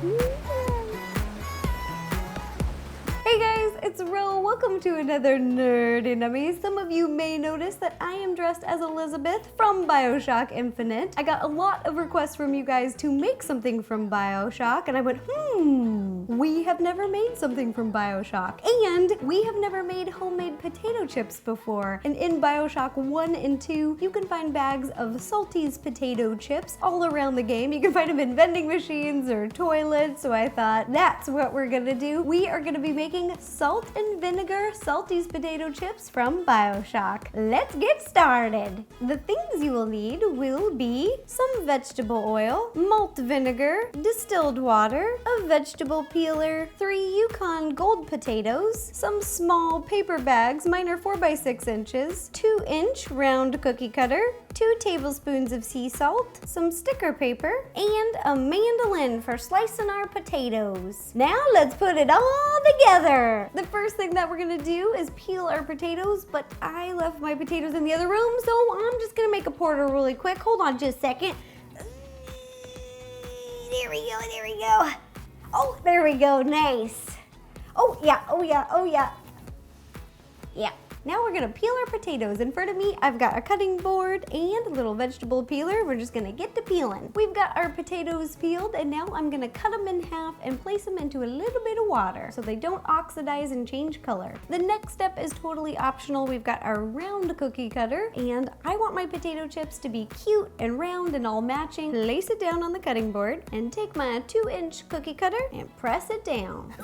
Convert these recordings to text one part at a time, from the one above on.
Hey guys, it's Ro. Welcome to another Nerdy Nummies. Some of you may notice that I am dressed as Elizabeth from Bioshock Infinite. I got a lot of requests from you guys to make something from Bioshock, and I went, we have never made something from Bioshock. And we have never made homemade potato chips before. And in Bioshock 1 and 2, you can find bags of Salty's potato chips all around the game. You can find them in vending machines or toilets, so I thought that's what we're gonna do. We are gonna be making salt and vinegar Salty's potato chips from Bioshock. Let's get started. The things you will need will be some vegetable oil, malt vinegar, distilled water, a vegetable peeler, 3 Yukon gold potatoes, some small paper bags, mine are 4 by 6 inches, 2-inch round cookie cutter, 2 tablespoons of sea salt, some sticker paper, and a mandolin for slicing our potatoes. Now let's put it all together. The first thing that we're gonna do is peel our potatoes, but I left my potatoes in the other room, so I'm just gonna make a porter really quick. Hold on just a second. There we go, there we go. Oh, there we go, nice. Oh yeah, oh yeah, oh yeah. Yeah. Now we're gonna peel our potatoes. In front of me, I've got a cutting board and a little vegetable peeler. We're just gonna get to peeling. We've got our potatoes peeled, and now I'm gonna cut them in half and place them into a little bit of water so they don't oxidize and change color. The next step is totally optional. We've got our round cookie cutter, and I want my potato chips to be cute and round and all matching. Place it down on the cutting board and take my 2-inch cookie cutter and press it down.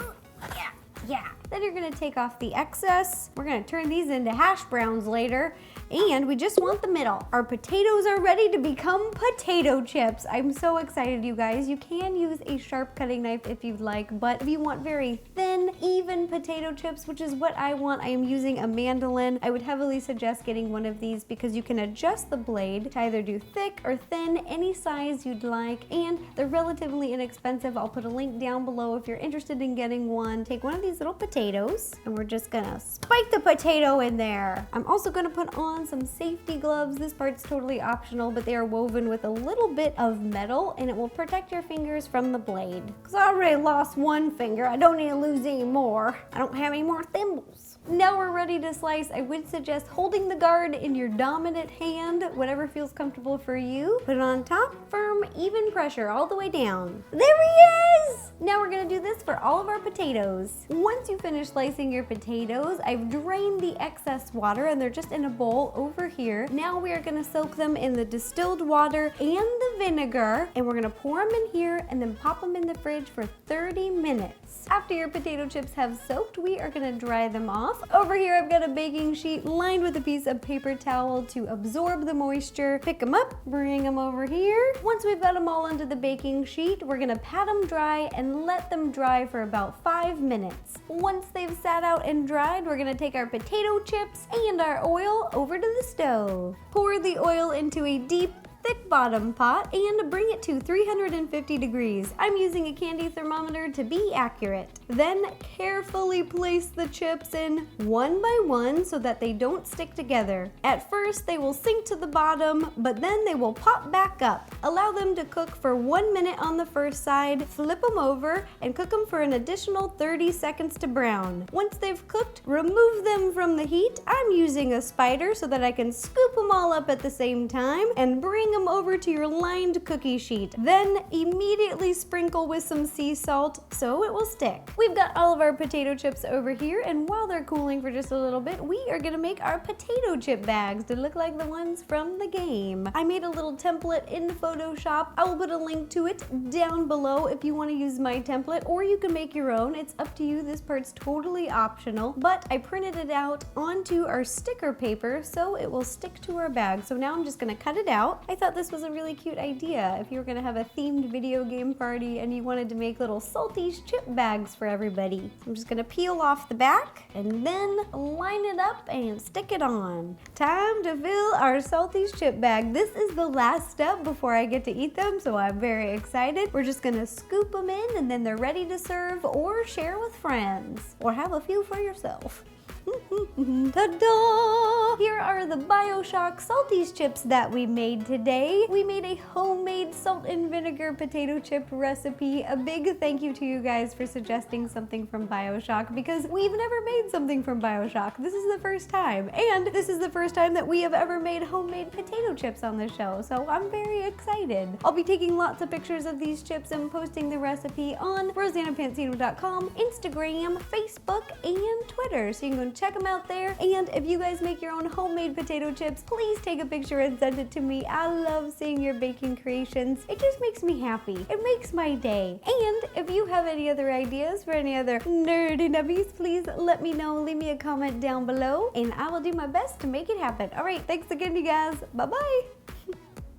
Yeah. Then you're gonna take off the excess. We're gonna turn these into hash browns later. And we just want the middle. Our potatoes are ready to become potato chips. I'm so excited, you guys. You can use a sharp cutting knife if you'd like, but if you want very thin, even potato chips, which is what I want, I am using a mandolin. I would heavily suggest getting one of these because you can adjust the blade to either do thick or thin, any size you'd like, and they're relatively inexpensive. I'll put a link down below if you're interested in getting one. Take one of these little potatoes, and we're just gonna spike the potato in there. I'm also gonna put on some safety gloves. This part's totally optional, but they are woven with a little bit of metal, and it will protect your fingers from the blade. Because I already lost one finger, I don't need to lose any more. I don't have any more thimbles. Now we're ready to slice. I would suggest holding the guard in your dominant hand, whatever feels comfortable for you. Put it on top, firm, even pressure all the way down. There he is! Now we're gonna do this for all of our potatoes. Once you finish slicing your potatoes, I've drained the excess water and they're just in a bowl over here. Now we are gonna soak them in the distilled water and the vinegar, and we're gonna pour them in here and then pop them in the fridge for 30 minutes. After your potato chips have soaked, we are gonna dry them off. Over here, I've got a baking sheet lined with a piece of paper towel to absorb the moisture. Pick them up, bring them over here. Once we've got them all onto the baking sheet, we're gonna pat them dry and let them dry for about 5 minutes. Once they've sat out and dried, we're gonna take our potato chips and our oil over to the stove. Pour the oil into a deep, thick bottom pot and bring it to 350 degrees. I'm using a candy thermometer to be accurate. Then carefully place the chips in one by one so that they don't stick together. At first they will sink to the bottom, but then they will pop back up. Allow them to cook for 1 minute on the first side, flip them over, and cook them for an additional 30 seconds to brown. Once they've cooked, remove them from the heat. I'm using a spider so that I can scoop them all up at the same time and bring them over to your lined cookie sheet. Then immediately sprinkle with some sea salt so it will stick. We've got all of our potato chips over here, and while they're cooling for just a little bit, we are gonna make our potato chip bags to look like the ones from the game. I made a little template in Photoshop. I will put a link to it down below if you want to use my template, or you can make your own. It's up to you. This part's totally optional, but I printed it out onto our sticker paper so it will stick to our bag. So now I'm just gonna cut it out. I thought this was a really cute idea. If you were gonna have a themed video game party and you wanted to make little Salty's chip bags for everybody. I'm just gonna peel off the back and then line it up and stick it on. Time to fill our Salty's chip bag. This is the last step before I get to eat them, so I'm very excited. We're just gonna scoop them in and then they're ready to serve or share with friends or have a few for yourself. Ta-da! Here are the Bioshock Salties chips that we made today. We made a homemade salt and vinegar potato chip recipe. A big thank you to you guys for suggesting something from Bioshock because we've never made something from Bioshock. This is the first time. And this is the first time that we have ever made homemade potato chips on the show. So I'm very excited. I'll be taking lots of pictures of these chips and posting the recipe on RosannaPansino.com, Instagram, Facebook, and Twitter. So you can go check them out there. And if you guys make your own homemade potato chips, please take a picture and send it to me. I love seeing your baking creations. It just makes me happy. It makes my day. And if you have any other ideas for any other nerdy nummies, please let me know. Leave me a comment down below and I will do my best to make it happen. All right, thanks again, you guys. Bye-bye.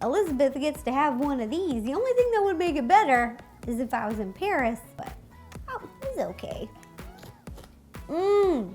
Elizabeth gets to have one of these. The only thing that would make it better is if I was in Paris, but oh, it's okay. Mmm.